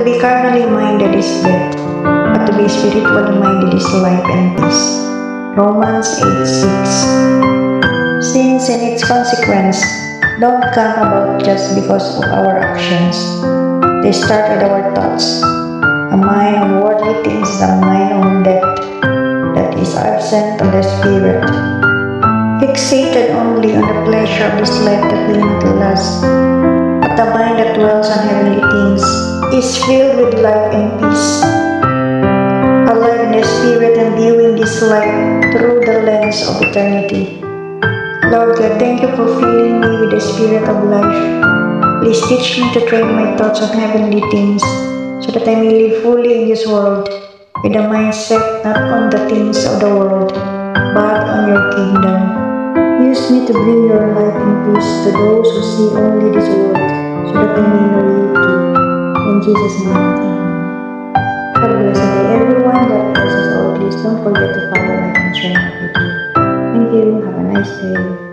to be carnally minded is death, but to be spiritually minded is life and peace. Romans 8:6. Sins and its consequence don't come about just because of our actions. They start with our thoughts. A mind on worldly things is a mind on death that is absent of the spirit, fixated only on the pleasure of this life that will not last. But the mind that dwells on heavenly things is filled with life and peace, alive in the spirit and viewing this life through the lens of eternity. Lord God, thank you for filling me with the spirit of life. Please teach me to train my thoughts on heavenly things, so that I may live fully in this world, with a mindset not on the things of the world, but on your kingdom. Use me to bring your life and peace to those who see only this world, so that I may know you too. In Jesus' name, amen. God bless you, everyone. God bless us all. Please don't forget to follow, like, and share my video. Thank you. Have a nice day.